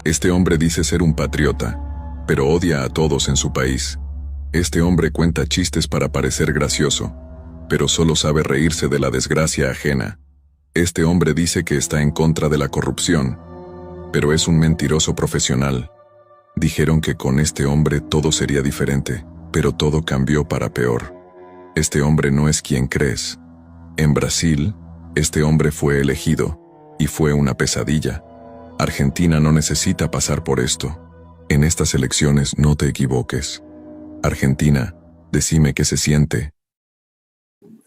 Este hombre dice ser un patriota, pero odia a todos en su país. Este hombre cuenta chistes para parecer gracioso, pero solo sabe reírse de la desgracia ajena. Este hombre dice que está en contra de la corrupción, pero es un mentiroso profesional. Dijeron que con este hombre todo sería diferente, pero todo cambió para peor. Este hombre no es quien crees. En Brasil, este hombre fue elegido, y fue una pesadilla. Argentina no necesita pasar por esto. En estas elecciones no te equivoques. Argentina, decime qué se siente.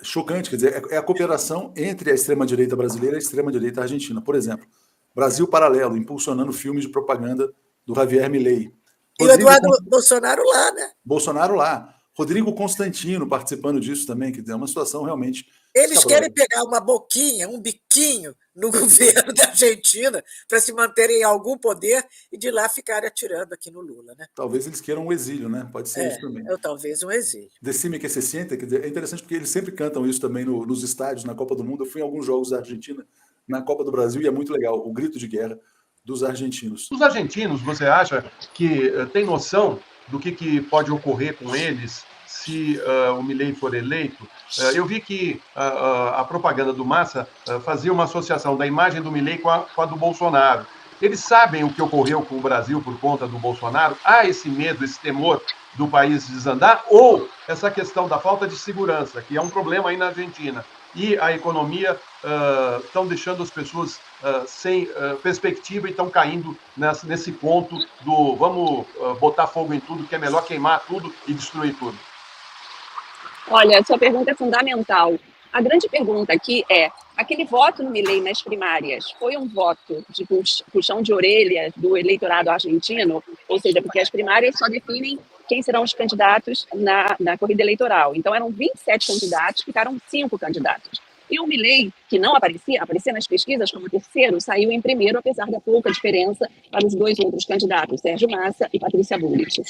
Chocante, quer dizer, é a cooperação entre a extrema-direita brasileira e a extrema-direita argentina. Por exemplo, Brasil Paralelo, impulsionando filmes de propaganda do Javier Milei. E o Eduardo Bolsonaro lá, né? Bolsonaro lá. Rodrigo Constantino participando disso também, que é uma situação realmente... Eles querem pegar uma boquinha, um biquinho no governo da Argentina para se manterem em algum poder e de lá ficarem atirando aqui no Lula, né? Talvez eles queiram um exílio, né? Pode ser isso também. Talvez um exílio. Decime que se siente, quer dizer, é interessante porque eles sempre cantam isso também nos estádios, na Copa do Mundo. Eu fui em alguns jogos da Argentina, na Copa do Brasil, e é muito legal, o grito de guerra dos argentinos. Os argentinos, você acha que tem noção do que pode ocorrer com eles se o Milei for eleito? Eu vi que a propaganda do Massa fazia uma associação da imagem do Milei com a do Bolsonaro. Eles sabem o que ocorreu com o Brasil por conta do Bolsonaro? Há esse medo, esse temor do país desandar? Ou essa questão da falta de segurança, que é um problema aí na Argentina, e a economia estão deixando as pessoas sem perspectiva e estão caindo nesse ponto do vamos botar fogo em tudo, que é melhor queimar tudo e destruir tudo? Olha, sua pergunta é fundamental. A grande pergunta aqui é, aquele voto no Milei nas primárias foi um voto de puxão de orelha do eleitorado argentino? Ou seja, porque as primárias só definem quem serão os candidatos na corrida eleitoral. Então, eram 27 candidatos, ficaram 5 candidatos. E o Milei, que não aparecia nas pesquisas como terceiro, saiu em primeiro, apesar da pouca diferença para os 2 outros candidatos, Sérgio Massa e Patrícia Bullrich.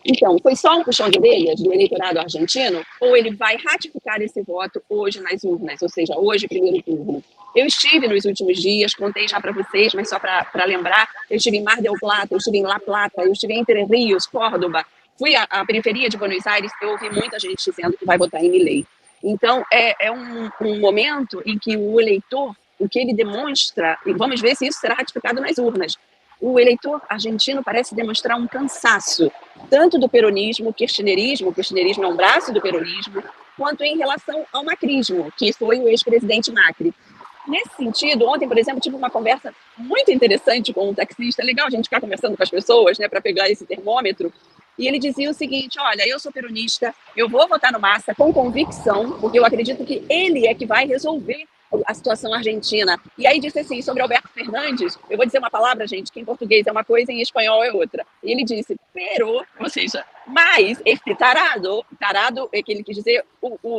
Então, foi só um puxão de orelhas do eleitorado argentino, ou ele vai ratificar esse voto hoje nas urnas, ou seja, hoje, primeiro turno? Eu estive nos últimos dias, contei já para vocês, mas só para lembrar, eu estive em Mar del Plata, eu estive em La Plata, eu estive em Entre Rios, Córdoba, fui à periferia de Buenos Aires, eu ouvi muita gente dizendo que vai votar em Milei. Então, é um momento em que o eleitor, o que ele demonstra, e vamos ver se isso será ratificado nas urnas, o eleitor argentino parece demonstrar um cansaço, tanto do peronismo, kirchnerismo, o kirchnerismo é um braço do peronismo, quanto em relação ao macrismo, que foi o ex-presidente Macri. Nesse sentido, ontem, por exemplo, tive uma conversa muito interessante com um taxista, é legal a gente ficar conversando com as pessoas, né, para pegar esse termômetro, e ele dizia o seguinte, olha, eu sou peronista, eu vou votar no Massa com convicção, porque eu acredito que ele é que vai resolver a situação argentina. E aí disse assim, sobre Alberto Fernandes, eu vou dizer uma palavra, gente, que em português é uma coisa, em espanhol é outra. E ele disse, pero, ou seja, mas esse tarado é que ele quis dizer,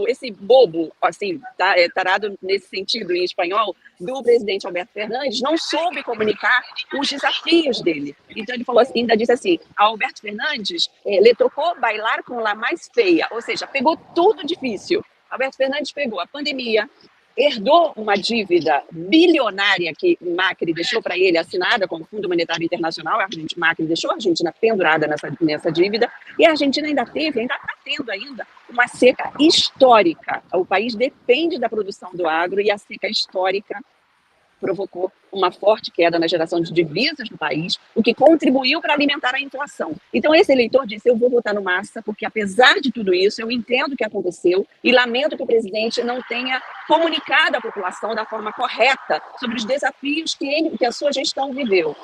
esse bobo, assim, tá, tarado nesse sentido em espanhol, do presidente Alberto Fernandes, não soube comunicar os desafios dele. Então ele falou assim, ainda disse assim, Alberto Fernandes le tocou bailar com la mais feia, ou seja, pegou tudo difícil. Alberto Fernandes pegou a pandemia, herdou uma dívida bilionária que Macri deixou para ele assinada com o Fundo Monetário Internacional, Macri deixou a Argentina pendurada nessa dívida, e a Argentina ainda está tendo ainda uma seca histórica. O país depende da produção do agro e a seca histórica provocou uma forte queda na geração de divisas no país, o que contribuiu para alimentar a inflação. Então esse eleitor disse, eu vou votar no Massa, porque apesar de tudo isso, eu entendo o que aconteceu e lamento que o presidente não tenha comunicado à população da forma correta sobre os desafios que a sua gestão viveu.